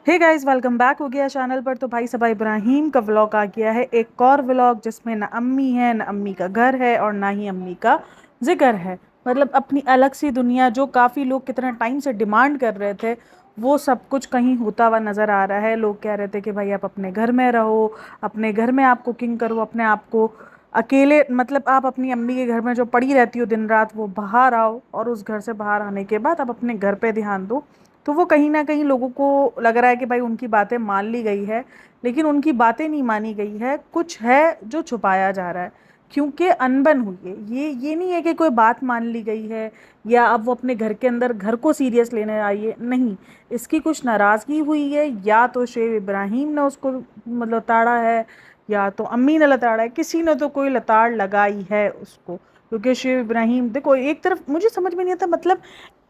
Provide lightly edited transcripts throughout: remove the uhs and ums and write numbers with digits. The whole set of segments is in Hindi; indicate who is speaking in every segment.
Speaker 1: हे गाइस, वेलकम बैक हो गया चैनल पर। तो भाई सबा इब्राहिम का व्लॉग आ गया है, एक और व्लॉग जिसमें ना अम्मी है, ना अम्मी का घर है और ना ही अम्मी का जिक्र है। मतलब अपनी अलग सी दुनिया, जो काफ़ी लोग कितने टाइम से डिमांड कर रहे थे, वो सब कुछ कहीं होता हुआ नज़र आ रहा है। लोग कह रहे थे कि भाई आप अपने घर में रहो, अपने घर में आप कुकिंग करो, अपने आप को अकेले, मतलब आप अपनी अम्मी के घर में जो पड़ी रहती हो दिन रात, वो बाहर आओ और उस घर से बाहर आने के बाद आप अपने घर पे ध्यान दो। तो वो कहीं ना कहीं लोगों को लग रहा है कि भाई उनकी बातें मान ली गई है, लेकिन उनकी बातें नहीं मानी गई है, कुछ है जो छुपाया जा रहा है। क्योंकि अनबन हुई है, ये नहीं है कि कोई बात मान ली गई है या अब वो अपने घर के अंदर घर को सीरियस लेने आई है, नहीं। इसकी कुछ नाराज़गी हुई है, या तो शेख इब्राहिम ने उसको मतलब लताड़ा है, या तो अम्मी ने लताड़ा है, किसी ने तो कोई लताड़ लगाई है उसको। क्योंकि शेख इब्राहिम देखो, एक तरफ मुझे समझ में नहीं आता, मतलब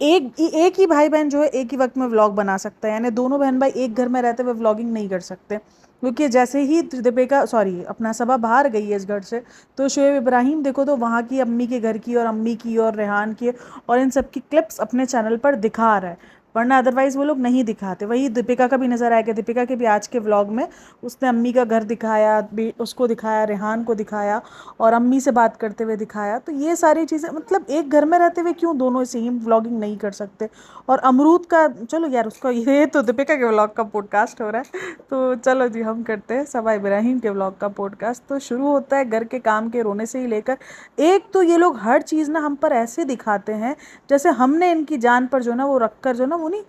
Speaker 1: एक ही भाई बहन जो है एक ही वक्त में व्लॉग बना सकता है, यानी दोनों बहन भाई एक घर में रहते हुए व्लॉगिंग नहीं कर सकते। क्योंकि जैसे ही दीपिका, सॉरी, अपना सबा बाहर गई है इस घर से, तो शोएब इब्राहिम देखो तो वहाँ की अम्मी के घर की और अम्मी की और रेहान की और इन सब की क्लिप्स अपने चैनल पर दिखा रहा है, वरना अदरवाइज वो लोग नहीं दिखाते। वही दीपिका का भी नज़र आया कि दीपिका के भी आज के व्लॉग में उसने अम्मी का घर दिखाया, उसको दिखाया, रेहान को दिखाया और अम्मी से बात करते हुए दिखाया। तो ये सारी चीज़ें, मतलब एक घर में रहते हुए क्यों दोनों सेम व्लॉगिंग नहीं कर सकते। और अमरूद का, चलो यार, उसका ये तो दीपिका के व्लॉग का पॉडकास्ट हो रहा है, तो चलो जी हम करते हैं सबा इब्राहिम के व्लॉग का पॉडकास्ट। तो शुरू होता है घर के काम के रोने से ही लेकर, एक तो ये लोग हर चीज़ ना हम पर ऐसे दिखाते हैं जैसे हमने इनकी जान पर जो ना वो रख कर, जो ना वो नहीं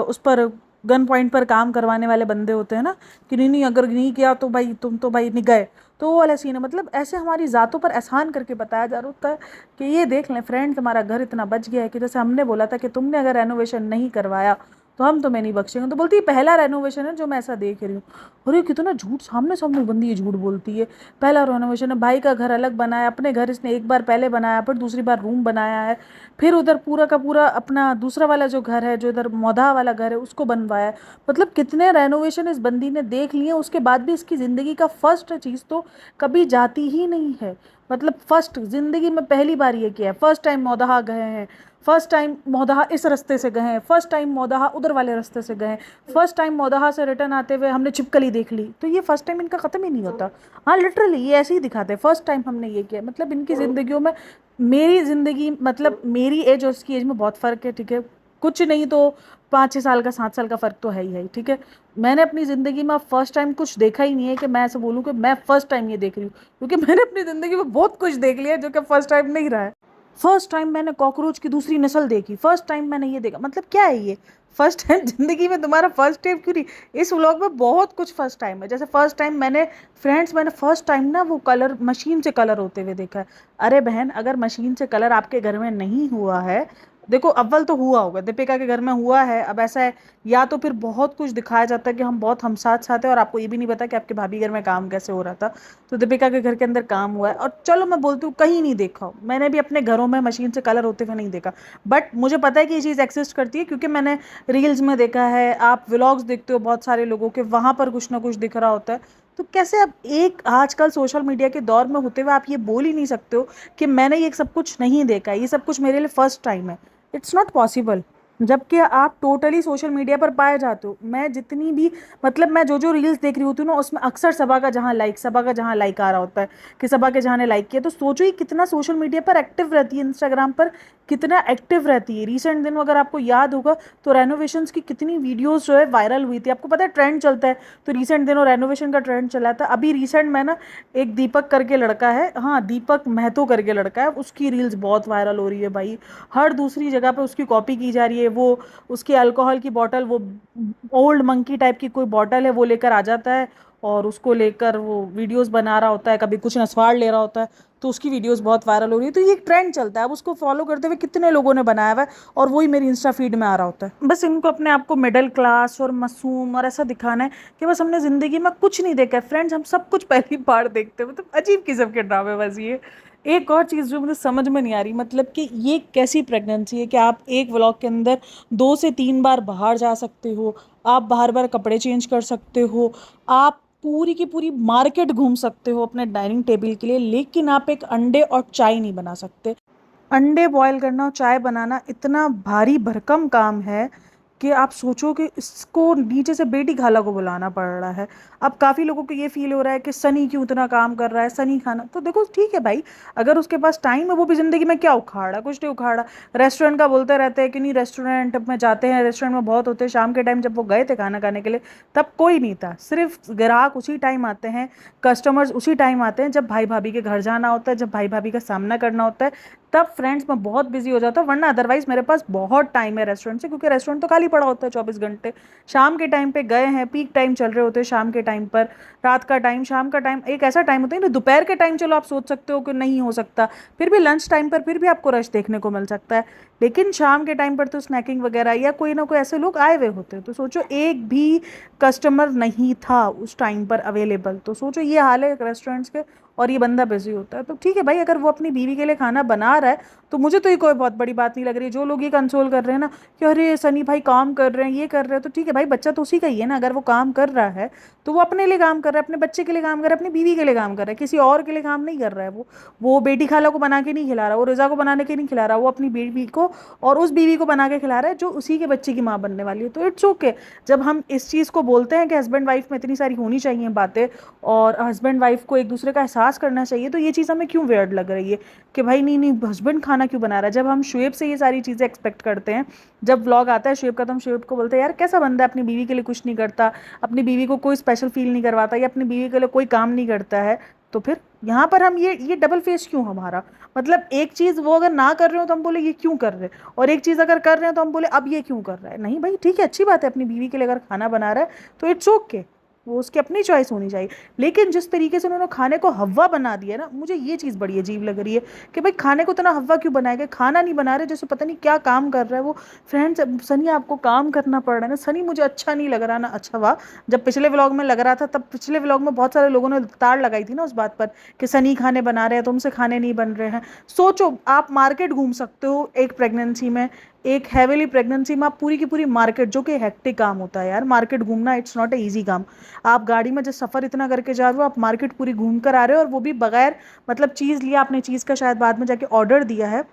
Speaker 1: उस पर गन पॉइंट पर काम करवाने वाले बंदे होते हैं ना, कि नहीं नहीं अगर नहीं किया तो भाई तुम तो भाई नहीं गए। तो वो वाला सीन है, मतलब ऐसे हमारी ज़ातों पर एहसान करके बताया जा रहा होता है कि ये देख लें फ्रेंड, तुम्हारा घर इतना बच गया है कि जैसे हमने बोला था कि तुमने अगर रेनोवेशन नहीं करवाया तो हम तुम्हें नहीं बख्शेंगे। तो बोलती है पहला रेनोवेशन है जो मैं ऐसा देख रही हूँ। अरे कितना झूठ, सामने सामने बंदी ये झूठ बोलती है। पहला रेनोवेशन है, भाई का घर अलग बनाया, अपने घर इसने एक बार पहले बनाया, फिर दूसरी बार रूम बनाया है, फिर उधर पूरा का पूरा अपना दूसरा वाला जो घर है, जो इधर मौधा वाला घर है, उसको बनवाया है। मतलब कितने रेनोवेशन इस बंदी ने देख लिए, उसके बाद भी इसकी ज़िंदगी का फर्स्ट चीज़ तो कभी जाती ही नहीं है। मतलब फर्स्ट ज़िंदगी में पहली बार ये किया है, फर्स्ट टाइम मौदहा गए हैं, फर्स्ट टाइम मौदहा इस रास्ते से गए हैं, फर्स्ट टाइम मौदहा उधर वाले रास्ते से गए हैं, फर्स्ट टाइम मौदहा से रिटर्न आते हुए हमने छिपकली देख ली। तो ये फर्स्ट टाइम इनका ख़त्म ही नहीं होता। हाँ लिटरली ये ऐसे ही दिखाते हैं, फर्स्ट टाइम हमने ये किया। मतलब इनकी ज़िंदगियों में, मेरी ज़िंदगी, मतलब मेरी एज और उसकी एज में बहुत फ़र्क है, ठीक है। कुछ नहीं तो 5-6 साल का, 7 साल का फ़र्क तो है ही, ठीक है। मैंने अपनी ज़िंदगी में फर्स्ट टाइम कुछ देखा ही नहीं है कि मैं ऐसे बोलूँ कि मैं फ़र्स्ट टाइम ये देख रही हूँ, क्योंकि मैंने अपनी ज़िंदगी में बहुत कुछ देख लिया जो कि फ़र्स्ट टाइम नहीं रहा है। फर्स्ट टाइम मैंने कॉकरोच की दूसरी नस्ल देखी, फर्स्ट टाइम मैंने ये देखा, मतलब क्या है ये फर्स्ट टाइम जिंदगी में तुम्हारा फर्स्ट टाइम क्यों नहीं। इस व्लॉग में बहुत कुछ फर्स्ट टाइम है। जैसे फर्स्ट टाइम मैंने, फ्रेंड्स, मैंने फर्स्ट टाइम ना वो कलर, मशीन से कलर होते हुए देखा है। अरे बहन, अगर मशीन से कलर आपके घर में नहीं हुआ है, देखो अव्वल तो हुआ होगा, दीपिका के घर में हुआ है, अब ऐसा है, या तो फिर बहुत कुछ दिखाया जाता है कि हम बहुत हम साथ साथ हैं और आपको ये भी नहीं पता कि आपके भाभी घर में काम कैसे हो रहा था। तो दीपिका के घर के अंदर काम हुआ है, और चलो मैं बोलती हूँ कहीं नहीं देखा हो, मैंने भी अपने घरों में मशीन से कलर होते हुए नहीं देखा, बट मुझे पता है कि ये चीज़ एक्सिस्ट करती है, क्योंकि मैंने रील्स में देखा है, आप व्लॉग्स देखते हो बहुत सारे लोगों के, वहाँ पर कुछ ना कुछ दिख रहा होता है। तो कैसे आप एक आजकल सोशल मीडिया के दौर में होते हुए आप ये बोल ही नहीं सकते हो कि मैंने ये सब कुछ नहीं देखा, ये सब कुछ मेरे लिए फर्स्ट टाइम है। It's not possible. जबकि आप टोटली सोशल मीडिया पर पाए जाते हो। मैं जितनी भी, मतलब मैं जो जो रील्स देख रही होती हूँ ना, उसमें अक्सर सबा का जहाँ लाइक आ रहा होता है कि सबा के जहाँ ने लाइक किया। तो सोचो ये कितना सोशल मीडिया पर एक्टिव रहती है, इंस्टाग्राम पर कितना एक्टिव रहती है। रिसेंट दिनों अगर आपको याद होगा तो रेनोवेशंस की कितनी वीडियोस जो है वायरल हुई थी, आपको पता है ट्रेंड चलता है, तो रिसेंट दिनों रेनोवेशन का ट्रेंड चला था। अभी रिसेंट में ना, एक दीपक करके लड़का है, हाँ दीपक महतो करके लड़का है, उसकी रील्स बहुत वायरल हो रही है भाई। हर दूसरी जगह पे उसकी कॉपी की जा रही है। वो उसकी अल्कोहल की बॉटल, वो ओल्ड मंकी टाइप की कोई बॉटल है, वो लेकर आ जाता है और उसको लेकर वो वीडियोस बना रहा होता है, कभी कुछ नस्वाड़ ले रहा होता है, तो उसकी वीडियोस बहुत वायरल हो रही है। तो ये एक ट्रेंड चलता है, अब उसको फॉलो करते हुए कितने लोगों ने बनाया हुआ है, और वही मेरी इंस्टा फीड में आ रहा होता है। बस इनको अपने आप को मिडिल क्लास और मासूम और ऐसा दिखाना है कि बस हमने ज़िंदगी में कुछ नहीं देखा है। फ्रेंड्स, हम सब कुछ पहली बार देखते हैं, मतलब अजीब किस्म के ड्रामेबाजी ये। एक और चीज़ जो मुझे समझ में नहीं आ रही, मतलब कि ये कैसी प्रेगनेंसी है कि आप एक व्लॉग के अंदर 2 से 3 बार बाहर जा सकते हो, आप बार बार कपड़े चेंज कर सकते हो, आप पूरी की पूरी मार्केट घूम सकते हो अपने डाइनिंग टेबल के लिए, लेकिन आप एक अंडे और चाय नहीं बना सकते। अंडे बॉयल करना और चाय बनाना इतना भारी भरकम काम है कि आप सोचो कि इसको नीचे से बेटी खाला को बुलाना पड़ रहा है। अब काफ़ी लोगों को ये फील हो रहा है कि सनी क्यों इतना काम कर रहा है, सनी खाना, तो देखो ठीक है भाई, अगर उसके पास टाइम है, वो भी ज़िंदगी में क्या उखाड़ा, कुछ नहीं उखाड़ा। रेस्टोरेंट का बोलते रहते हैं कि नहीं रेस्टोरेंट में जाते हैं, रेस्टोरेंट में बहुत होते हैं। शाम के टाइम जब वो गए थे खाना खाने के लिए, तब कोई नहीं था, सिर्फ ग्राहक उसी टाइम आते हैं, कस्टमर्स उसी टाइम आते हैं जब भाई भाभी के घर जाना होता है, जब भाई भाभी का सामना करना होता है, तब फ्रेंड्स मैं बहुत बिजी हो जाता हूँ। वरना अदरवाइज मेरे पास बहुत टाइम है रेस्टोरेंट से, क्योंकि रेस्टोरेंट तो खाली पड़ा होता है 24 घंटे। शाम के टाइम पे गए हैं, पीक टाइम चल रहे होते हैं शाम के टाइम पर। रात का टाइम, शाम का टाइम एक ऐसा टाइम होता है ना, दोपहर के टाइम चलो आप सोच सकते हो कि नहीं हो सकता, फिर भी लंच टाइम पर फिर भी आपको रश देखने को मिल सकता है। लेकिन शाम के टाइम पर तो स्नैकिंग वगैरह या कोई ना कोई ऐसे लोग आए हुए होते हैं, तो सोचो एक भी कस्टमर नहीं था उस टाइम पर अवेलेबल, तो सोचो ये हाल है रेस्टोरेंट्स के। और ये बंदा बिजी होता है, तो ठीक है भाई, अगर वो अपनी बीवी के लिए खाना बना रहा है तो मुझे तो ये कोई बहुत बड़ी बात नहीं लग रही। जो लोग ये कंसोल कर रहे हैं ना कि अरे सनी भाई काम कर रहे हैं, ये कर रहे हैं, तो ठीक है भाई, बच्चा तो उसी का ही है ना। अगर वो काम कर रहा है तो वो अपने लिए काम कर रहा है, अपने बच्चे के लिए काम कर रहा है, अपनी बीवी के लिए काम कर रहा है, किसी और के लिए काम नहीं कर रहा है। वो बेटी खाला को बना के नहीं खिला रहा, वो रिजा को बनाने के नहीं खिला रहा, वो अपनी बीवी को और उस बीवी को बना के खिला रहा है जो उसी के बच्चे की माँ बनने वाली है। तो इट्स ओके। जब हम इस चीज़ को बोलते हैं कि हस्बैंड वाइफ में इतनी सारी होनी चाहिए बातें, और हस्बैंड वाइफ को एक दूसरे का एहसास करना चाहिए, तो ये चीज़ हमें क्यों वियर्ड लग रही है कि भाई नहीं नहीं हस्बैंड खाना क्यों बना रहा है। जब हम शुएब से ये सारी चीज़ें एक्सपेक्ट करते हैं, जब व्लॉग आता है शुएब का, तो हम शुएब को बोलते हैं यार कैसा बंदा है, अपनी बीवी के लिए कुछ नहीं करता, अपनी बीवी को कोई स्पेशल फील नहीं करवाता, या अपनी बीवी के लिए कोई काम नहीं करता है। तो फिर यहाँ पर हम ये डबल फेस क्यों हमारा, मतलब एक चीज़ वो अगर ना कर रहे हो तो हम बोले ये क्यों कर रहे हैं, और एक चीज़ अगर कर रहे हैं तो हम बोले अब ये क्यों कर रहा है। नहीं भाई ठीक है, अच्छी बात है, अपनी बीवी के लिए अगर खाना बना रहा है तो इट्स ओके, वो उसकी अपनी चॉइस होनी चाहिए। लेकिन जिस तरीके से उन्होंने खाने को हव्वा बना दिया ना, मुझे ये चीज़ बड़ी अजीब लग रही है कि भाई खाने को इतना हव्वा क्यों बनाएगा, खाना नहीं बना रहे, जैसे पता नहीं क्या काम कर रहा है वो। फ्रेंड्स, सनी आपको काम करना पड़ रहा है ना, सनी मुझे अच्छा नहीं लग रहा ना। अच्छा वाह, जब पिछले व्लॉग में लग रहा था, तब पिछले व्लॉग में बहुत सारे लोगों ने ताड़ लगाई थी ना उस बात पर कि सनी खाने बना रहे हैं, तुमसे खाने नहीं बन रहे हैं। सोचो, आप मार्केट घूम सकते हो एक प्रेगनेंसी में, एक हैवीली प्रेगनेंसी में आप पूरी की पूरी मार्केट, जो कि हेक्टिक काम होता है यार, मार्केट घूमना इट्स नॉट ए इजी काम। आप गाड़ी में जब सफ़र इतना करके जा रहे हो, आप मार्केट पूरी घूम कर आ रहे हो, और वो भी बगैर मतलब चीज़ लिया, आपने चीज़ का शायद बाद में जाके ऑर्डर दिया है।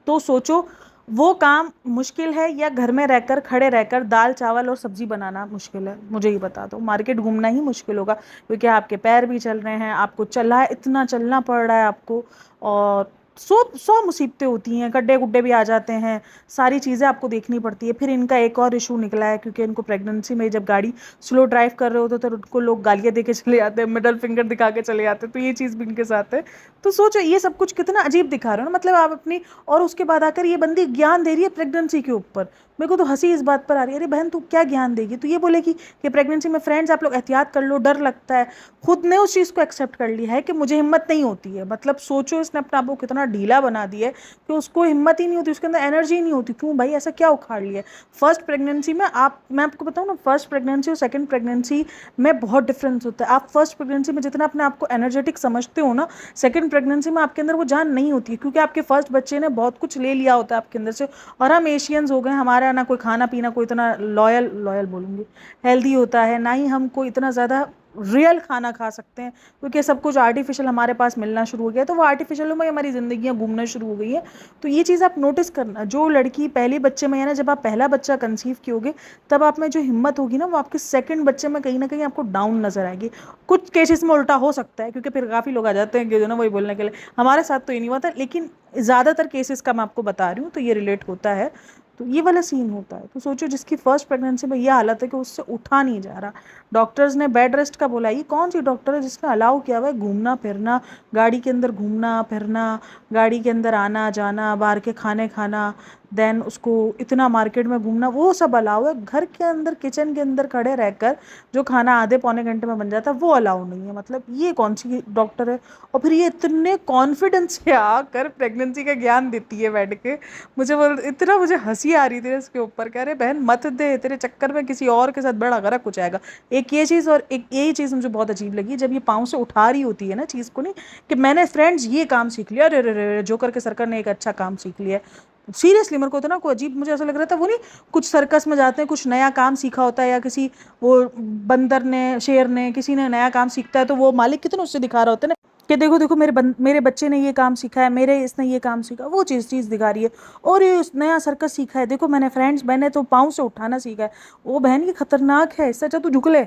Speaker 1: तो सोचो वो काम मुश्किल है, या घर में रहकर खड़े रहकर दाल चावल और सब्जी बनाना मुश्किल है। मुझे ये बता दो, मार्केट घूमना ही मुश्किल होगा, क्योंकि आपके पैर भी चल रहे हैं, आपको चला इतना चलना पड़ रहा है आपको, और सौ सौ मुसीबतें होती हैं, गड्ढे गुड्ढे भी आ जाते हैं, सारी चीज़ें आपको देखनी पड़ती है। फिर इनका एक और इशू निकला है, क्योंकि इनको प्रेगनेंसी में जब गाड़ी स्लो ड्राइव कर रहे होते तो उनको लोग गालियाँ दे के चले जाते हैं, मिडल फिंगर दिखा के चले जाते हैं, तो ये चीज़ भी इनके साथ है। तो सोचो ये सब कुछ कितना अजीब दिखा रहे हो ना, मतलब आप अपनी, और उसके बाद आकर ये बंदी ज्ञान दे रही है प्रेगनेंसी के ऊपर। मेरे को तो हंसी इस बात पर आ रही है, अरे बहन तू क्या ज्ञान देगी, तो ये बोलेगी कि प्रेगनेंसी में फ्रेंड्स आप लोग एहतियात कर लो, डर लगता है। खुद ने उस चीज़ को एक्सेप्ट कर लिया है कि मुझे हिम्मत नहीं होती है। मतलब सोचो इसने अपने आप को कितना ढीला बना दिया है कि उसको हिम्मत ही नहीं होती, उसके अंदर एनर्जी ही नहीं होती। क्यों भाई, ऐसा क्या उखाड़ लिया है। फर्स्ट प्रेगनेंसी में मैं आपको बताऊँ ना, फर्स्ट प्रेगनेंसी और सेकेंड प्रेगनेंसी में बहुत डिफरेंस होता है। आप फर्स्ट प्रेगनेंसी में जितना अपने आप को एनर्जेटिक समझते हो ना, सेकेंड प्रेगनेंसी में आपके अंदर वो जान नहीं होती है, क्योंकि आपके फर्स्ट बच्चे ने बहुत कुछ ले लिया होता है आपके अंदर से। और हम एशियंस हो गए, हमारा ना कोई खाना पीना कोई इतना लॉयल लॉयल बोलूँगी हेल्दी होता है, ना ही हम कोई इतना ज़्यादा रियल खाना खा सकते हैं, क्योंकि सब कुछ आर्टिफिशियल हमारे पास मिलना शुरू हो गया, तो वो आर्टिफिशियलों में हमारी ज़िंदगियाँ घूमना शुरू हो गई हैं। तो ये चीज़ आप नोटिस करना, जो लड़की पहले बच्चे में है ना, जब आप पहला बच्चा कंसीव कियोगे, तब आप में जो हिम्मत होगी ना, वो आपके सेकंड बच्चे में कहीं ना कहीं आपको डाउन नजर आएगी। कुछ केसेस में उल्टा हो सकता है, क्योंकि फिर काफ़ी लोग आ जाते हैं कि जो ना वही बोलने के लिए, हमारे साथ तो ये नहीं हुआ था, लेकिन ज़्यादातर केसेस का मैं आपको बता रही हूँ, तो ये रिलेट होता है। तो ये वाला सीन होता है। तो सोचो जिसकी फर्स्ट प्रेगनेंसी में ये हालत है कि उससे उठा नहीं जा रहा, डॉक्टर्स ने बेड रेस्ट का बोला। ये कौन सी डॉक्टर है जिसने अलाउ किया हुआ है घूमना फिरना, गाड़ी के अंदर घूमना फिरना, गाड़ी के अंदर आना जाना, बाहर के खाने खाना, देन उसको इतना मार्केट में घूमना, वो सब अलाउ है। घर के अंदर किचन के अंदर खड़े रहकर जो खाना आधे पौने घंटे में बन जाता है, वो अलाउ नहीं है। मतलब ये कौन सी डॉक्टर है। और फिर ये इतने कॉन्फिडेंस से आकर प्रेगनेंसी का ज्ञान देती है बैठ के। मुझे हंसी आ रही थी इसके ऊपर, कह रहे बहन मत दे, तेरे चक्कर में किसी और के साथ बड़ा गलत कुछ आएगा। एक ये चीज़, और एक यही चीज़ मुझे बहुत अजीब लगी, जब ये पाँव से उठा रही होती है ना चीज़ को, नहीं कि मैंने फ्रेंड्स ये काम सीख लिया, अरे रे जोकर के सरकार ने एक अच्छा काम सीख लिया। सीरियसली मेरे को इतना कोई अजीब, मुझे ऐसा लग रहा था वो नहीं कुछ सर्कस में जाते हैं, कुछ नया काम सीखा होता है, या किसी वो बंदर ने शेर ने किसी ने नया काम सीखता है, तो वो मालिक कितने उससे दिखा रहा होता है ना कि देखो देखो मेरे बच्चे ने ये काम सीखा है, मेरे इसने ये काम सीखा, वो चीज़ दिखा रही है। और ये उस नया सर्कस सीखा है, देखो मैंने तो पाँव से उठाना सीखा है। वो बहन ये खतरनाक है, इससे अच्छा तू झुक ले,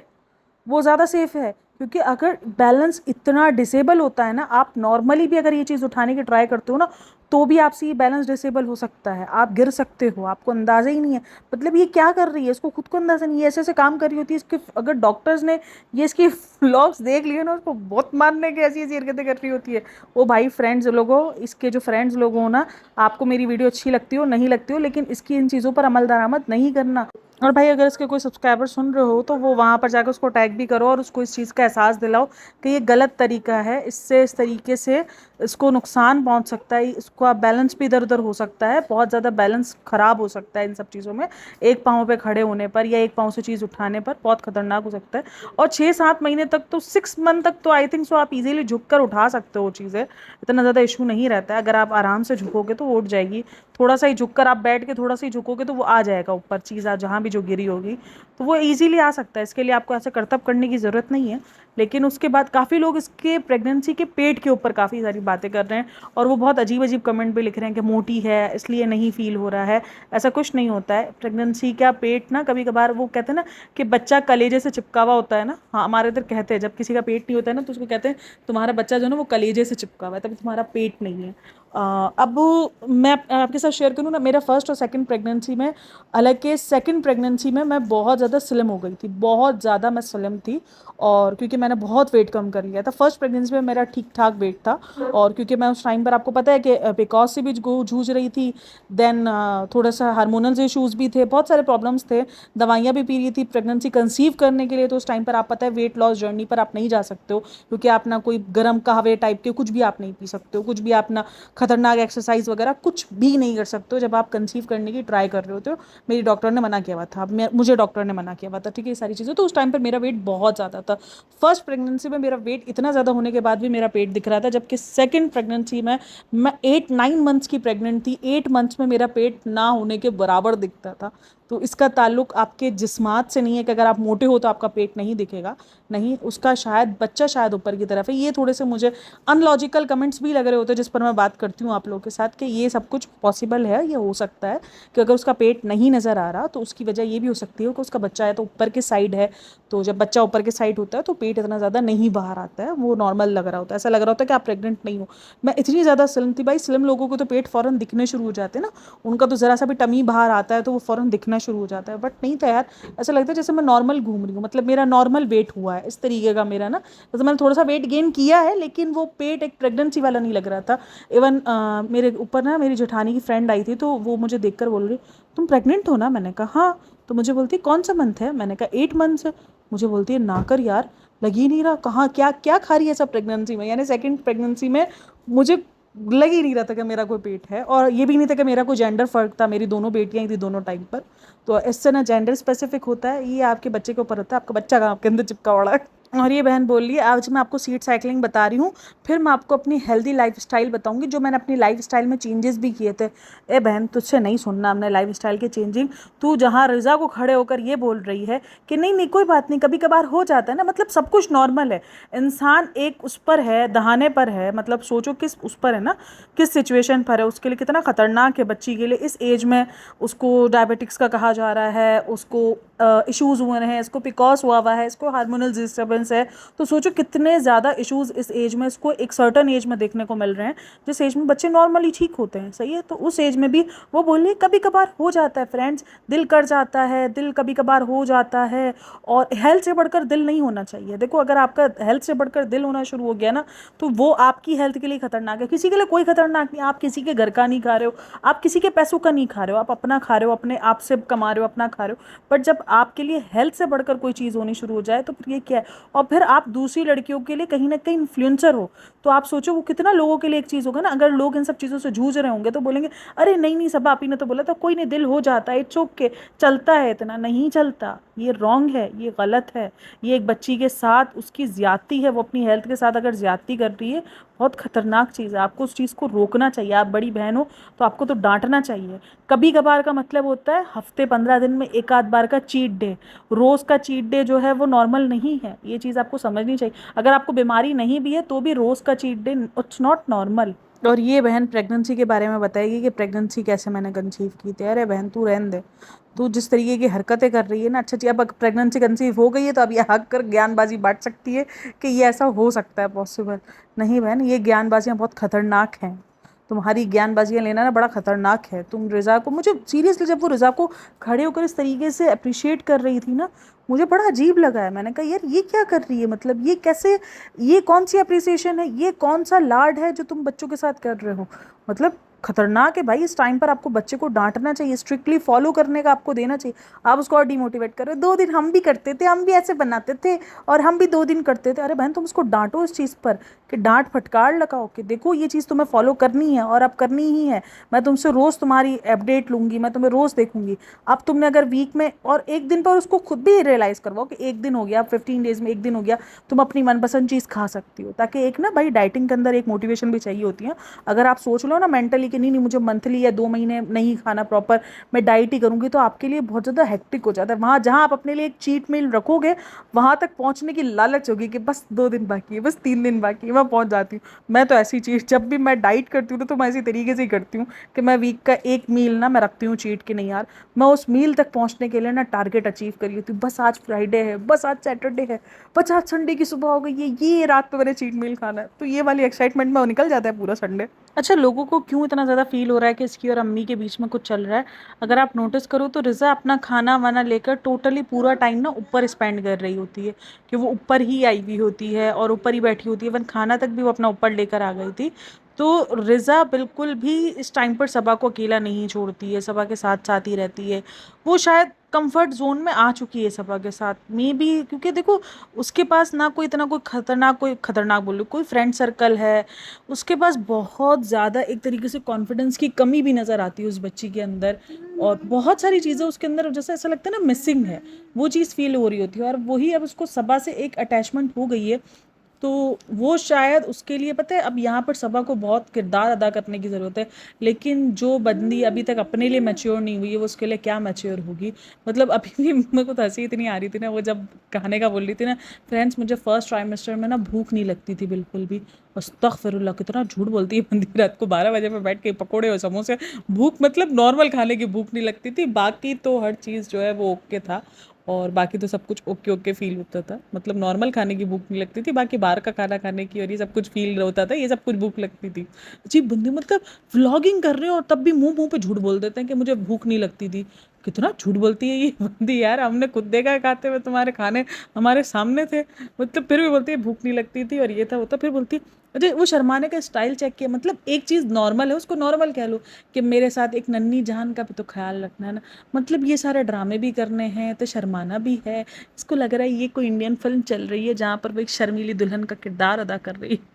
Speaker 1: वो ज़्यादा सेफ है। क्योंकि अगर बैलेंस इतना डिसेबल होता है ना, आप नॉर्मली भी अगर ये चीज़ उठाने की ट्राई करते हो ना, तो भी आपसे ये बैलेंस डिसेबल हो सकता है, आप गिर सकते हो, आपको अंदाज़ा ही नहीं है। मतलब ये क्या कर रही है, इसको खुद को अंदाज़ा नहीं है, ऐसे ऐसे काम कर रही होती है। इसके अगर डॉक्टर्स ने ये इसकी व्लॉग्स देख लिए ना, उसको बहुत मारने की ऐसी ऐसी हरकतें कर रही होती है। ओ भाई फ्रेंड्स लोगों, इसके जो फ्रेंड्स लोग हो ना, आपको मेरी वीडियो अच्छी लगती हो नहीं लगती हो, लेकिन इसकी इन चीज़ों पर अमल दरामद नहीं करना। और भाई अगर इसके कोई सब्सक्राइबर सुन रहे हो तो वो वहाँ पर जाकर उसको टैग भी करो और उसको इस चीज़ का एहसास दिलाओ कि ये गलत तरीका है, इससे इस तरीके से इसको नुकसान पहुँच सकता है, इसको आप बैलेंस भी इधर उधर हो सकता है, बहुत ज़्यादा बैलेंस ख़राब हो सकता है इन सब चीज़ों में। एक पाँव पे खड़े होने पर या एक पाँव से चीज़ उठाने पर बहुत खतरनाक हो सकता है। और 6-7 महीने तक तो 6 मंथ तक तो आई थिंक सो आप इजीली झुक कर उठा सकते हो चीज़ें, इतना ज़्यादा इशू नहीं रहता है। अगर आप आराम से झुकोगे तो वो उठ जाएगी, थोड़ा सा ही झुक कर आप बैठ के थोड़ा सा ही झुकोगे तो वो आ जाएगा ऊपर चीज़, जहाँ भी जो गिरी होगी तो वो इजीली आ सकता है। इसके लिए आपको ऐसे करतब करने की ज़रूरत नहीं है। लेकिन उसके बाद काफ़ी लोग इसके प्रेगनेंसी के पेट के ऊपर काफ़ी सारी बातें कर रहे हैं, और वो बहुत अजीब अजीब कमेंट भी लिख रहे हैं कि मोटी है इसलिए नहीं फील हो रहा है। ऐसा कुछ नहीं होता है। प्रेगनेंसी का पेट ना, कभी कभार वो कहते हैं ना कि बच्चा कलेजे से चिपका हुआ होता है ना, हाँ हमारे इधर कहते हैं जब किसी का पेट नहीं होता है ना तो उसको कहते हैं तुम्हारा बच्चा जो है ना वो कलेजे से चिपका हुआ है, तभी तुम्हारा पेट नहीं है। अब मैं आपके साथ शेयर करूँ ना, मेरा फर्स्ट और सेकंड प्रेगनेंसी में, हालांकि सेकंड प्रेगनेंसी में मैं बहुत ज़्यादा स्लिम हो गई थी, बहुत ज़्यादा मैं स्लिम थी। और क्योंकि मैंने बहुत वेट कम कर लिया था, फर्स्ट प्रेगनेंसी में मेरा ठीक ठाक वेट था। और क्योंकि मैं उस टाइम पर आपको पता है कि पिकॉज से भी जूझ रही थी, देन थोड़ा सा हार्मोनल इश्यूज़ भी थे, बहुत सारे प्रॉब्लम्स थे, दवाइयाँ भी पी रही थी प्रेगनेंसी कंसीव करने के लिए। तो उस टाइम पर आप पता है वेट लॉस जर्नी पर आप नहीं जा सकते हो, क्योंकि आप ना कोई गर्म कहवे टाइप के कुछ भी आप नहीं पी सकते हो, कुछ भी आप ना खतरनाक एक्सरसाइज वगैरह कुछ भी नहीं कर सकते हो जब आप कंसीव करने की ट्राई कर रहे होते हो। मेरी डॉक्टर ने मना किया हुआ था, मुझे डॉक्टर ने मना किया हुआ था, ठीक है, ये सारी चीज़ें। तो उस टाइम पर मेरा वेट बहुत ज़्यादा था। फर्स्ट प्रेगनेंसी में मेरा वेट इतना ज़्यादा होने के बाद भी मेरा पेट दिख रहा था, जबकि सेकंड प्रेगनेंसी में मैं 8-9 मंथ्स की प्रेग्नेंट थी, 8 मंथ्स में मेरा पेट ना होने के बराबर दिखता था। तो इसका ताल्लुक आपके जिस्मात से नहीं है कि अगर आप मोटे हो तो आपका पेट नहीं दिखेगा, नहीं, उसका शायद बच्चा शायद ऊपर की तरफ है। ये थोड़े से मुझे अनलॉजिकल कमेंट्स भी लग रहे होते हैं जिस पर मैं बात करती हूँ आप लोगों के साथ कि ये सब कुछ पॉसिबल है, ये हो सकता है कि अगर उसका पेट नहीं नज़र आ रहा तो उसकी वजह ये भी हो सकती है कि उसका बच्चा है तो ऊपर के साइड है, तो जब बच्चा ऊपर के साइड होता है तो पेट इतना ज़्यादा नहीं बाहर आता है, वो नॉर्मल लग रहा होता है, ऐसा लग रहा होता है कि आप प्रेग्नेंट नहीं हो। मैं इतनी ज़्यादा स्लिम थी भाई, स्लिम लोगों को तो पेट फ़ौरन दिखने शुरू हो जाते हैं ना, उनका तो ज़रा सा भी टमी बाहर आता है तो वो फ़ौरन दिखना शुरू हो जाता है, बट नहीं था यार। ऐसा लगता है जैसे मैं नॉर्मल घूम रही हूँ, मतलब मेरा नॉर्मल वेट हुआ है इस तरीके का मेरा ना, जैसे मैंने थोड़ा सा वेट गेन किया है लेकिन वो पेट एक प्रेगनेंसी वाला नहीं लग रहा था। इवन मेरे ऊपर ना मेरी जेठानी की फ्रेंड आई थी, तो वो मुझे देखकर बोल रही तुम प्रेग्नेंट हो ना, मैंने कहा हाँ। तो मुझे बोलती कौन सा मंथ है, मैंने कहा 8 मंथ्स है। मुझे बोलती है ना कर यार, लग ही नहीं रहा, कहाँ क्या क्या खा रही है सब प्रेगनेंसी में, यानी सेकंड प्रेगनेंसी में मुझे लग ही नहीं रहा था कि मेरा कोई पेट है, और ये भी नहीं था कि मेरा कोई जेंडर फर्क था, मेरी दोनों बेटियां ही थी दोनों टाइम पर। तो इससे ना जेंडर स्पेसिफिक होता है, ये आपके बच्चे के ऊपर होता है, आपका बच्चा कहाँ आपके अंदर चिपका पड़ा है। और ये बहन बोल रही है आज मैं आपको सीट साइकिलिंग बता रही हूँ, फिर मैं आपको अपनी हेल्दी लाइफस्टाइल बताऊंगी जो मैंने अपनी लाइफस्टाइल में चेंजेस भी किए थे। ए बहन तुझसे नहीं सुनना हमने लाइफस्टाइल के चेंजिंग, तू जहाँ रिजा को खड़े होकर ये बोल रही है कि नहीं नहीं कोई बात नहीं, कभी कभार हो जाता है ना, मतलब सब कुछ नॉर्मल है। इंसान एक उस पर है, दहाने पर है, मतलब सोचो किस उस पर है ना, किस सिचुएशन पर है, उसके लिए कितना खतरनाक है बच्ची के लिए इस एज में। उसको डायबिटिक्स का कहा जा रहा है, उसको इश्यूज़ हुए हैं, इसको पिकॉस हुआ है, इसको हार्मोनल डिस्टर्बेंस है। तो सोचो कितने ज़्यादा इश्यूज़ इस एज में इसको एक सर्टन एज में देखने को मिल रहे हैं, जिस एज में बच्चे नॉर्मली ठीक होते हैं, सही है। तो उस एज में भी वो बोलिए कभी कभार हो जाता है फ्रेंड्स, दिल कर जाता है, दिल कभी कभार हो जाता है। और हेल्थ से बढ़कर दिल नहीं होना चाहिए। देखो अगर आपका हेल्थ से बढ़कर दिल होना शुरू हो गया ना, तो वो आपकी हेल्थ के लिए खतरनाक है, किसी के लिए कोई खतरनाक नहीं। आप किसी के घर का नहीं खा रहे हो, आप किसी के पैसों का नहीं खा रहे हो, आप अपना खा रहे हो, अपने आप से कमा रहे हो, अपना खा रहे हो। बट जब आपके लिए हेल्थ से बढ़कर कोई चीज़ होनी शुरू हो जाए तो फिर ये क्या है। और फिर आप दूसरी लड़कियों के लिए कहीं ना कहीं इन्फ्लुएंसर हो, तो आप सोचो वो कितना लोगों के लिए एक चीज़ होगा ना। अगर लोग इन सब चीज़ों से जूझ रहे होंगे तो बोलेंगे अरे नहीं नहीं सब आप ही ने तो बोला था, कोई नहीं दिल हो जाता है, इट्स ओके, चलता है, इतना नहीं चलता, ये रॉन्ग है, ये गलत है। ये एक बच्ची के साथ उसकी ज्यादती है, वो अपनी हेल्थ के साथ अगर ज्यादती कर रही है, बहुत खतरनाक चीज़ है, आपको उस चीज़ को रोकना चाहिए। आप बड़ी बहन हो तो आपको तो डांटना चाहिए। कभी कभार का मतलब होता है हफ्ते 15 दिन में एक आध बार का चीट डे। रोज़ का चीट डे जो है वो नॉर्मल नहीं है, ये चीज़ आपको समझनी चाहिए। अगर आपको बीमारी नहीं भी है तो भी रोज़ का cheat day it's not normal. और ये बहन प्रेगनेंसी के बारे में बताएगी कि प्रेगनेंसी कैसे मैंने कंसीव की थी। अरे बहन तू रहने दे, तू जिस तरीके की हरकतें कर रही है ना, अच्छा जी अब प्रेगनेंसी कंसीव हो गई है तो अब ये हक कर ज्ञानबाजी बांट सकती है कि ये ऐसा हो सकता है पॉसिबल। नहीं बहन, ये ज्ञानबाजियाँ बहुत खतरनाक हैं। तुम्हारी ज्ञानबाजियाँ लेना ना बड़ा खतरनाक है। तुम रिज़ा को, मुझे सीरियसली जब वो रिज़ा को खड़े होकर इस तरीके से अप्रिशिएट कर रही थी ना, मुझे बड़ा अजीब लगा है। मैंने कहा यार ये क्या कर रही है, मतलब ये कैसे, ये कौन सी अप्रिसिएशन है, ये कौन सा लाड है जो तुम बच्चों के साथ कर रहे हो। मतलब खतरनाक है भाई। इस टाइम पर आपको बच्चे को डांटना चाहिए, स्ट्रिक्टली फॉलो करने का आपको देना चाहिए। आप उसको और डिमोटिवेट कर रहे हो। 2 दिन हम भी करते थे, हम भी ऐसे बनाते थे और हम भी 2 दिन करते थे। अरे बहन तुम उसको डांटो इस चीज़ पर, कि डांट फटकार लगाओ कि देखो ये चीज़ तुम्हें फॉलो करनी है और अब करनी ही है। मैं तुमसे रोज़ तुम्हारी अपडेट लूँगी, मैं तुम्हें रोज़ देखूंगी। अब तुमने अगर वीक में और एक दिन पर उसको खुद भी रियलाइज़ करवाओ कि एक दिन हो गया, 15 डेज में एक दिन हो गया, तुम अपनी मनपसंद चीज़ खा सकती हो। ताकि एक ना भाई डाइटिंग के अंदर एक मोटिवेशन भी चाहिए होती है। अगर आप सोच लो ना मेंटली कि नहीं नहीं मुझे मंथली या 2 महीने नहीं खाना प्रॉपर, मैं डाइट ही करूँगी, तो आपके लिए बहुत ज़्यादा हेक्टिक हो जाता है। वहाँ जहाँ आप अपने लिए एक चीट मील रखोगे, वहाँ तक पहुँचने की लालच होगी कि बस 2 दिन बाकी है, बस 3 दिन बाकी है, मैं पहुँच जाती हूँ। मैं तो ऐसी चीज़ जब भी मैं डाइट करती हूँ ना, तो मैं इसी तरीके से ही करती हूँ कि मैं वीक का एक मील ना मैं रखती हूँ चीट की। नहीं यार, मैं उस मील तक पहुँचने के लिए ना टारगेट अचीव करी होती हूँ। बस आज फ्राइडे है, बस आज सैटरडे है, बस आज संडे की सुबह हो गई है, ये रात पे मैंने चीट मील खाना है। तो ये वाली एक्साइटमेंट में वो निकल जाता है पूरा संडे। अच्छा, लोगों को क्यों इतना ज़्यादा फील हो रहा है कि इसकी और अम्मी के बीच में कुछ चल रहा है? अगर आप नोटिस करो तो रिज़ा अपना खाना वाना लेकर टोटली पूरा टाइम ना ऊपर स्पेंड कर रही होती है, कि वो ऊपर ही आई हुई होती है और ऊपर ही बैठी होती है। इवन खाना तक भी वो अपना ऊपर लेकर आ गई थी। तो रिज़ा बिल्कुल भी इस टाइम पर सबा को अकेला नहीं छोड़ती है, सबा के साथ साथ ही रहती है। वो शायद कंफर्ट जोन में आ चुकी है सबा के साथ, मे बी क्योंकि देखो उसके पास ना कोई इतना कोई खतरनाक बोलूँ कोई फ्रेंड सर्कल है। उसके पास बहुत ज़्यादा एक तरीके से कॉन्फिडेंस की कमी भी नज़र आती है उस बच्ची के अंदर। और बहुत सारी चीज़ें उसके अंदर जैसे ऐसा लगता है ना मिसिंग है, वो चीज़ फील हो रही होती है। और वही अब उसको सबा से एक अटैचमेंट हो गई है। तो वो शायद उसके लिए पता है, अब यहाँ पर सबा को बहुत किरदार अदा करने की ज़रूरत है। लेकिन जो बंदी अभी तक अपने लिए मैच्योर नहीं हुई है, वो उसके लिए क्या मैच्योर होगी। मतलब अभी भी मेरे को तो हंसी इतनी आ रही थी ना, वो जब खाने का बोल रही थी ना, फ्रेंड्स मुझे फर्स्ट ट्राइमेस्टर में ना भूख नहीं लगती थी बिल्कुल भी। अस्तगफिरुल्लाह, कितना झूठ बोलती है बंदी। रात को 12 बजे में बैठ के पकोड़े और समोसे, भूख मतलब नॉर्मल खाने की भूख नहीं लगती थी। बाकी तो हर चीज़ जो है वो ओके था। और बाकी तो सब कुछ ओके ओके फील होता था। मतलब नॉर्मल खाने की भूख नहीं लगती थी, बाकी बाहर का खाना खाने की और ये सब कुछ फील होता था, ये सब कुछ भूख लगती थी। अजीब बंदी, मतलब व्लॉगिंग कर रहे हो और तब भी मुंह मुंह पे झूठ बोल देते हैं कि मुझे भूख नहीं लगती थी। कितना झूठ बोलती है ये बंदी यार, हमने खुद देखा है खाते हुए, तुम्हारे खाने हमारे सामने थे। मतलब फिर भी बोलती है भूख नहीं लगती थी और ये था होता, फिर बोलती है अरे वो शर्माने का स्टाइल चेक किया। मतलब एक चीज़ नॉर्मल है, उसको नॉर्मल कह लो कि मेरे साथ एक नन्ही जान का भी तो ख्याल रखना है ना। मतलब ये सारे ड्रामे भी करने हैं तो शर्माना भी है। इसको लग रहा है ये कोई इंडियन फिल्म चल रही है जहाँ पर वो एक शर्मीली दुल्हन का किरदार अदा कर रही है।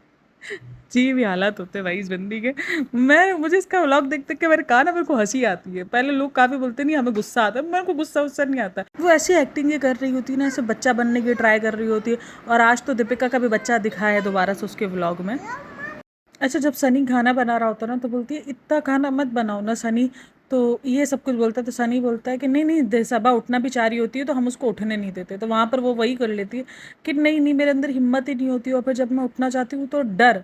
Speaker 1: जी भी हालात होते हैं भाई इस बंदी के। मैं मुझे इसका व्लॉग देख देख के मेरे कहा ना, मेरे को हंसी आती है। पहले लोग काफ़ी बोलते नहीं हमें गुस्सा आता है, मेरे को गुस्सा उस्सा नहीं आता। वो ऐसी एक्टिंग कर रही होती है ना, ऐसे बच्चा बनने की ट्राई कर रही होती है। और आज तो दीपिका का भी बच्चा दिखाया है दोबारा से उसके व्लॉग में। अच्छा, जब सनी खाना बना रहा होता है ना, तो बोलती है इतना खाना मत बनाओ ना सनी। तो ये सब कुछ बोलता है तो सनी बोलता है कि नहीं नहीं, सबा उठना भी चाह रही होती है तो हम उसको उठने नहीं देते। तो वहाँ पर वो वही कर लेती है कि नहीं नहीं मेरे अंदर हिम्मत ही नहीं होती। और फिर जब मैं उठना चाहती हूँ तो डर,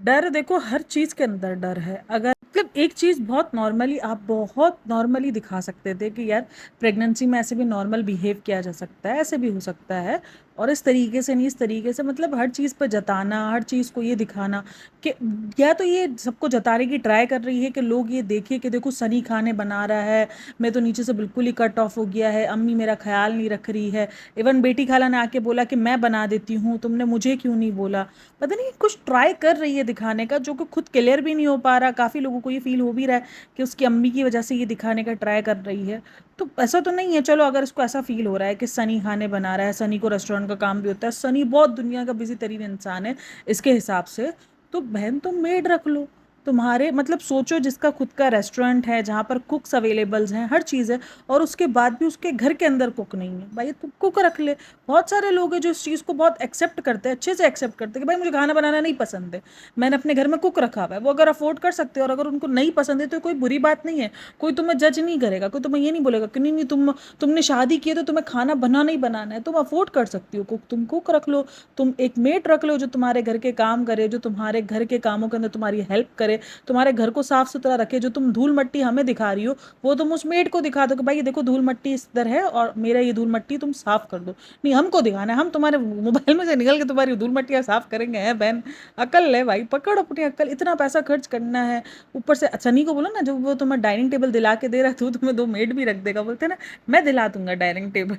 Speaker 1: डर देखो हर चीज़ के अंदर डर है। अगर मतलब एक चीज़ बहुत नॉर्मली, आप बहुत नॉर्मली दिखा सकते थे कि यार प्रेगनेंसी में ऐसे भी नॉर्मल बिहेव किया जा सकता है, ऐसे भी हो सकता है। और इस तरीके से नहीं, इस तरीके से मतलब हर चीज़ पर जताना, हर चीज़ को ये दिखाना कि या तो ये सबको जताने की ट्राई कर रही है कि लोग ये देखिए कि देखो सनी खाने बना रहा है, मैं तो नीचे से बिल्कुल ही कट ऑफ हो गया है, अम्मी मेरा ख्याल नहीं रख रही है। इवन बेटी खाला ने आके बोला कि मैं बना देती हूँ, तुमने मुझे क्यों नहीं बोला। पता नहीं कुछ ट्राई कर रही है दिखाने का, जो कि खुद क्लियर भी नहीं हो पा रहा। काफ़ी लोगों को ये फील हो भी रहा है कि उसकी अम्मी की वजह से ये दिखाने का ट्राई कर रही है। तो ऐसा तो नहीं है, चलो अगर इसको ऐसा फील हो रहा है कि सनी खाने बना रहा है, सनी को रेस्टोरेंट का काम भी होता है, सनी बहुत दुनिया का बिजी तरीन इंसान है इसके हिसाब से, तो बहन तुम मेड रख लो। तुम्हारे मतलब सोचो, जिसका खुद का रेस्टोरेंट है जहाँ पर कुक्स अवेलेबल्स हैं, हर चीज़ है, और उसके बाद भी उसके घर के अंदर कुक नहीं है, भाई तुम कुक रख ले। बहुत सारे लोग हैं जो इस चीज़ को बहुत एक्सेप्ट करते हैं, अच्छे से एक्सेप्ट करते हैं कि भाई मुझे खाना बनाना नहीं पसंद है, मैंने अपने घर में कुक रखा हुआ है। वो अगर अफोर्ड कर सकते हैं और अगर उनको नहीं पसंद है तो कोई बुरी बात नहीं है, कोई तुम्हें जज नहीं करेगा, कोई तुम्हें ये नहीं बोलेगा कि नहीं नहीं तुमने शादी की है तो तुम्हें खाना बनाना ही बनाना है। तुम अफोर्ड कर सकती हो कुक, तुम कुक रख लो, तुम एक मेड रख लो जो तुम्हारे घर के काम करे, जो तुम्हारे घर के कामों के अंदर तुम्हारी हेल्प करे, तुम्हारे घर को साफ सुथरा रखे। जो तुम धूल मट्टी हमें दिखा रही हो वो तुम उस मेड को दिखा दो कि भाई ये देखो धूल मट्टी इस तरह है और मेरा ये धूल मट्टी तुम साफ कर दो। नहीं, हमको दिखाना है, हम तुम्हारे मोबाइल में से निकल के तुम्हारी धूल मट्टियाँ साफ करेंगे। है बहन, अकल है भाई, पकड़ अपनी अकल। इतना पैसा खर्च करना है, ऊपर से सनी को बोलो ना, जब वो तुम्हें डाइनिंग टेबल दिला के दे रहा है तो तुम्हें 2 मेड भी रख देगा, बोलते ना मैं दिला दूंगा डाइनिंग टेबल।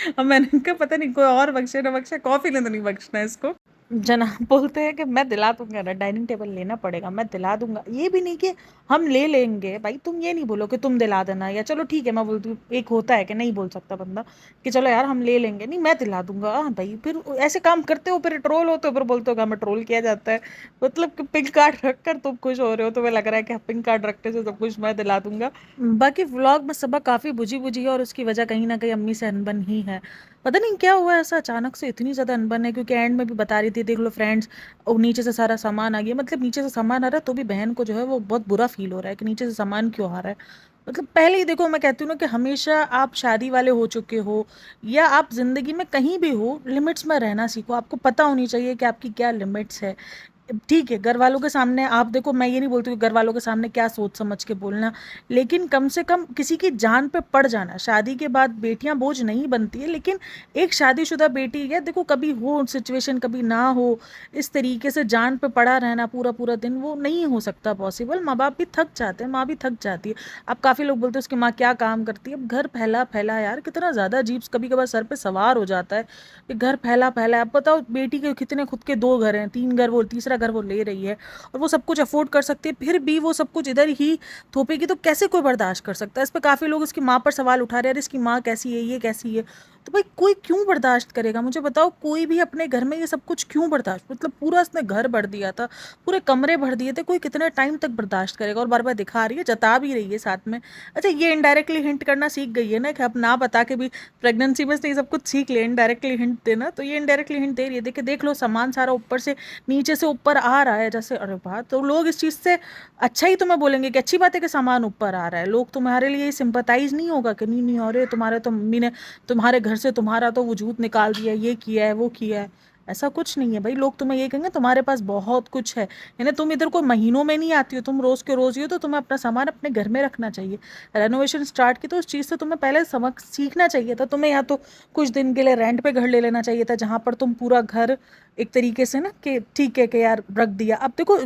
Speaker 1: अब मैंने कहा पता नहीं कोई और बख्शे ना बख्शे, कॉफी ने तो नहीं बख्शना इसको। जनाब बोलते हैं कि मैं दिला दूंगा ना, डाइनिंग टेबल लेना पड़ेगा, मैं दिला दूंगा। ये भी नहीं कि हम ले लेंगे, भाई तुम ये नहीं बोलो कि तुम दिला देना, या चलो ठीक है मैं बोलती हूँ, एक होता है कि नहीं बोल सकता बंदा कि चलो यार हम ले लेंगे, नहीं मैं दिला दूंगा। हाँ भाई, फिर ऐसे काम करते हो, फिर ट्रोल होते हो, फिर बोलते हो कि हमें ट्रोल किया जाता है। मतलब कि पिंक कार्ड रखकर तुम खुश हो रहे हो, तुम्हें लग रहा है कि पिंक कार्ड रखने से सब कुछ मैं दिला दूंगा। बाकी व्लॉग में सबक काफ़ी बुझी बुझी है और उसकी वजह कहीं ना कहीं अम्मी से अनबन ही है। पता नहीं क्या हुआ ऐसा अचानक से इतनी ज़्यादा अनबन है, क्योंकि एंड में भी बता रही थी देख लो फ्रेंड्स, और नीचे से सारा सामान आ गया। मतलब नीचे से सामान आ रहा है तो भी बहन को जो है वो बहुत बुरा फील हो रहा है कि नीचे से सामान क्यों आ रहा है। मतलब पहले ही देखो, मैं कहती हूँ ना कि हमेशा आप शादी वाले हो चुके हो या आप जिंदगी में कहीं भी हो, लिमिट्स में रहना सीखो। आपको पता होनी चाहिए कि आपकी क्या लिमिट्स है। ठीक है, घर वालों के सामने आप देखो, मैं ये नहीं बोलती कि घर वालों के सामने क्या सोच समझ के बोलना, लेकिन कम से कम किसी की जान पे पड़ जाना। शादी के बाद बेटियां बोझ नहीं बनती है, लेकिन एक शादीशुदा बेटी है, देखो कभी हो सिचुएशन कभी ना हो, इस तरीके से जान पे पड़ा रहना पूरा पूरा दिन वो नहीं हो सकता पॉसिबल। माँ बाप भी थक जाते हैं, माँ भी थक जाती है। अब काफ़ी लोग बोलते हैं उसकी माँ क्या काम करती है। अब घर फैला फैला यार, कितना ज़्यादा अजीब कभी कभार सर पे सवार हो जाता है कि घर फैला फैला है। अब बताओ बेटी के कितने खुद के 2 घर हैं, 3 घर, वो तीसरा घर वो ले रही है और वो सब कुछ अफोर्ड कर सकती है, फिर भी वो सब कुछ इधर ही थोपेगी तो कैसे कोई बर्दाश्त कर सकता है। इस पर काफ़ी लोग इसकी माँ पर सवाल उठा रहे हैं, इसकी माँ कैसी है, ये कैसी है। तो भाई कोई क्यों बर्दाश्त करेगा, मुझे बताओ, कोई भी अपने घर में ये सब कुछ क्यों बर्दाश्त, मतलब पूरा इसने घर भर दिया था, पूरे कमरे भर दिए थे, कोई कितने टाइम तक बर्दाश्त करेगा। और बार बार दिखा रही है, जता भी रही है साथ में। अच्छा, ये इनडायरेक्टली हिंट करना सीख गई है ना कि अब ना बता के भी प्रेगनेंसी में से ये सब कुछ सीख ले, इनडायरेक्टली हिंट देना। तो ये इनडायरेक्टली हिंट दे रही है, देखिए देख लो सामान सारा ऊपर से नीचे से ऊपर आ रहा है जैसे। अरे वाह, तो लोग इस चीज़ से अच्छा ही तुम्हें बोलेंगे कि अच्छी बात है कि सामान ऊपर आ रहा है। लोग तुम्हारे लिए सिंपैथाइज नहीं होगा कि नहीं नहीं अरे तुम्हारे तो मम्मी ने तुम्हारे घर से तुम्हारा तो वजूद निकाल दिया, ये किया है वो किया है। ऐसा कुछ नहीं है भाई, लोग तुम्हें ये कहेंगे तुम्हारे पास बहुत कुछ है, यानी तुम इधर को महीनों में नहीं आती हो, तुम रोज के रोज ही हो, तो तुम्हें अपना सामान अपने घर में रखना चाहिए। रेनोवेशन स्टार्ट की तो उस चीज़ से तुम्हें पहले सबक सीखना चाहिए था। तुम्हें या तो कुछ दिन के लिए रेंट पे घर ले लेना चाहिए था, जहाँ पर तुम पूरा घर एक तरीके से ना कि ठीक है कि यार रख दिया। अब देखो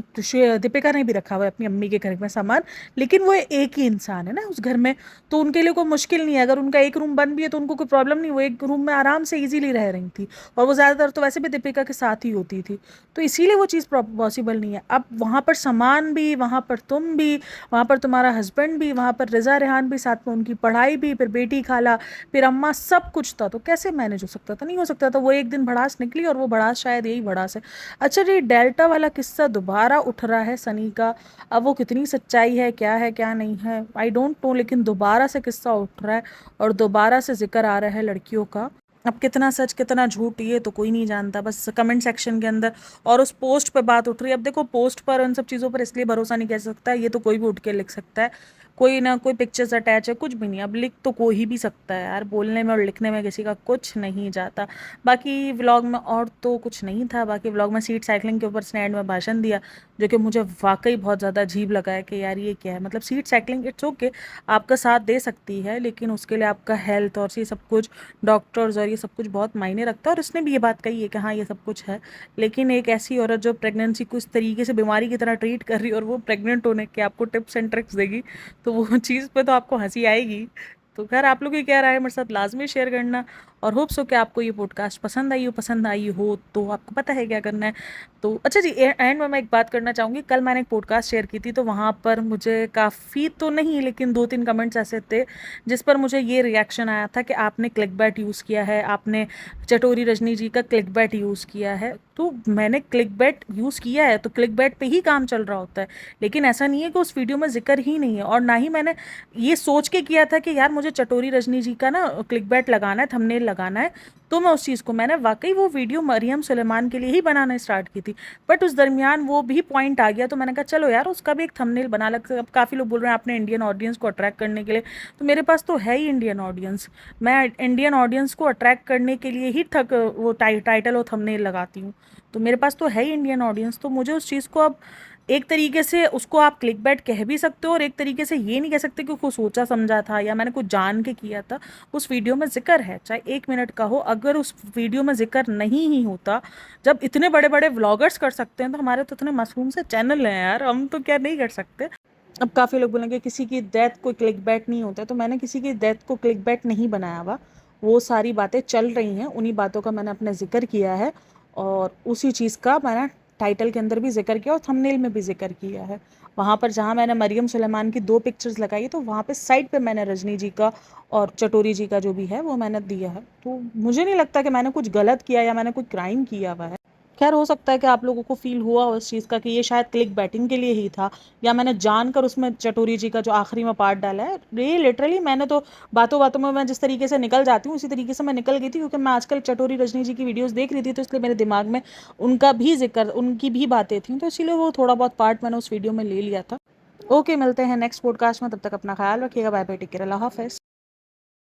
Speaker 1: दीपिका ने भी रखा हुआ है अपनी अम्मी के घर में सामान, लेकिन वो एक ही इंसान है ना उस घर में, तो उनके लिए कोई मुश्किल नहीं है। अगर उनका एक रूम बंद भी है तो उनको कोई प्रॉब्लम नहीं, वो एक रूम में आराम से इजीली रह रही थी। और वो ज़्यादातर तो वैसे भी दीपिका के साथ ही होती थी, तो इसीलिए वो चीज़ पॉसिबल नहीं है। अब वहाँ पर सामान भी, वहाँ पर तुम भी, वहाँ पर तुम्हारा हस्बैंड भी, वहाँ पर रिजा रेहान भी, साथ में उनकी पढ़ाई भी, फिर बेटी खाला, फिर अम्मा, सब कुछ था। तो कैसे मैनेज हो सकता था, नहीं हो सकता था। वो एक दिन भड़ास निकली और वो भड़ास शायद यही भड़ास है। अच्छा, ये डेल्टा वाला किस्सा दोबारा उठ रहा है सनी का। अब वो कितनी सच्चाई है, क्या नहीं है, आई डोंट नो, लेकिन दोबारा से किस्सा उठ रहा है और दोबारा से जिक्र आ रहा है लड़कियों का। अब कितना सच कितना झूठ ये तो कोई नहीं जानता, बस कमेंट सेक्शन के अंदर और उस पोस्ट पे बात उठ रही है। अब देखो पोस्ट पर उन सब चीज़ों पर इसलिए भरोसा नहीं कर सकता, ये तो कोई भी उठ के लिख सकता है, कोई ना कोई पिक्चर्स अटैच है, कुछ भी नहीं। अब लिख तो कोई भी सकता है यार, बोलने में और लिखने में किसी का कुछ नहीं जाता। बाकी व्लॉग में और तो कुछ नहीं था। बाकी व्लॉग में सीट साइकिलिंग के ऊपर स्टैंड में भाषण दिया, जो कि मुझे वाकई बहुत ज़्यादा अजीब लगा है कि यार ये क्या है। मतलब सीट साइकिलिंग इट्स ओके, आपका साथ दे सकती है, लेकिन उसके लिए आपका हेल्थ और ये सब कुछ, डॉक्टर्स और ये सब कुछ बहुत मायने रखता है। और उसने भी ये बात कही है कि हाँ ये सब कुछ है, लेकिन एक ऐसी औरत जो प्रेगनेंसी को इस तरीके से बीमारी की तरह ट्रीट कर रही है और वो प्रेग्नेंट होने के आपको टिप्स एंड ट्रिक्स देगी, तो वो चीज़ पे तो आपको हंसी आएगी। तो खैर आप लोग की क्या राय है मेरे साथ लाजमी शेयर करना, और होप्स हो कि आपको ये पॉडकास्ट पसंद आई हो तो आपको पता है क्या करना है। तो अच्छा जी, एंड में मैं एक बात करना चाहूँगी, कल मैंने एक पॉडकास्ट शेयर की थी तो वहाँ पर मुझे काफ़ी तो नहीं लेकिन 2-3 कमेंट्स ऐसे थे जिस पर मुझे ये रिएक्शन आया था कि आपने क्लिकबैट यूज़ किया है, आपने चटोरी रजनी जी का क्लिकबैट यूज़ किया है। तो मैंने क्लिकबैट यूज़ किया है तो क्लिकबैट पे ही काम चल रहा होता है, लेकिन ऐसा नहीं है कि उस वीडियो में जिक्र ही नहीं है, और ना ही मैंने ये सोच के किया था कि यार मुझे चटोरी रजनी जी का ना क्लिकबैट लगाना है, थंबनेल लगाना है, तो मैं उस चीज़ को मैंने वाकई वो वीडियो मरियम सुलेमान के लिए ही बनाना स्टार्ट की थी। बट उस दरमियान वो भी पॉइंट आ गया तो मैंने कहा चलो यार उसका भी एक थंबनेल बना लग। अब काफ़ी लोग बोल रहे हैं आपने इंडियन ऑडियंस को अट्रैक्ट करने के लिए, तो मेरे पास तो है ही इंडियन ऑडियंस। मैं इंडियन ऑडियंस को अट्रैक्ट करने के लिए ही वो टाइटल और थंबनेल लगाती हूँ। तो मेरे पास तो है ही इंडियन ऑडियंस, तो मुझे उस चीज़ को अब एक तरीके से उसको आप क्लिकबैट कह भी सकते हो और एक तरीके से ये नहीं कह सकते कि कुछ सोचा समझा था या मैंने कुछ जान के किया था। उस वीडियो में जिक्र है चाहे 1 मिनट का हो, अगर उस वीडियो में जिक्र नहीं ही होता, जब इतने बड़े बड़े व्लॉगर्स कर सकते हैं तो हमारे तो इतने मासूम से चैनल हैं यार, हम तो क्या नहीं कर सकते। अब काफ़ी लोग बोलेंगे किसी की डेथ को क्लिकबैट नहीं होता है, तो मैंने किसी की डेथ को क्लिकबैट नहीं बनाया हुआ। वो सारी बातें चल रही हैं, उन्हीं बातों का मैंने अपने जिक्र किया है, और उसी चीज़ का मैंने टाइटल के अंदर भी जिक्र किया और थंबनेल में भी जिक्र किया है। वहाँ पर जहाँ मैंने मरियम सुलेमान की 2 पिक्चर्स लगाई है तो वहाँ पे साइड पे मैंने रजनी जी का और चटोरी जी का जो भी है वो मैंने दिया है। तो मुझे नहीं लगता कि मैंने कुछ गलत किया या मैंने कोई क्राइम किया हुआ है। खैर हो सकता है कि आप लोगों को फील हुआ हो इस चीज़ का कि ये शायद क्लिक बैटिंग के लिए ही था, या मैंने जानकर उसमें चटोरी जी का जो आखिरी में पार्ट डाला है। ये लिटरली मैंने तो बातों बातों में मैं जिस तरीके से निकल जाती हूँ उसी तरीके से मैं निकल गई थी, क्योंकि मैं आजकल चटोरी रजनी जी की वीडियोस देख रही थी तो इसलिए मेरे दिमाग में उनका भी जिक्र, उनकी भी बातें थी, तो इसीलिए वो थोड़ा बहुत पार्ट मैंने उस वीडियो में ले लिया था। ओके, मिलते हैं नेक्स्ट पॉडकास्ट में, तब तक अपना ख्याल रखिएगा। बाय बाय, टेक केयर, अल्लाह हाफिज़।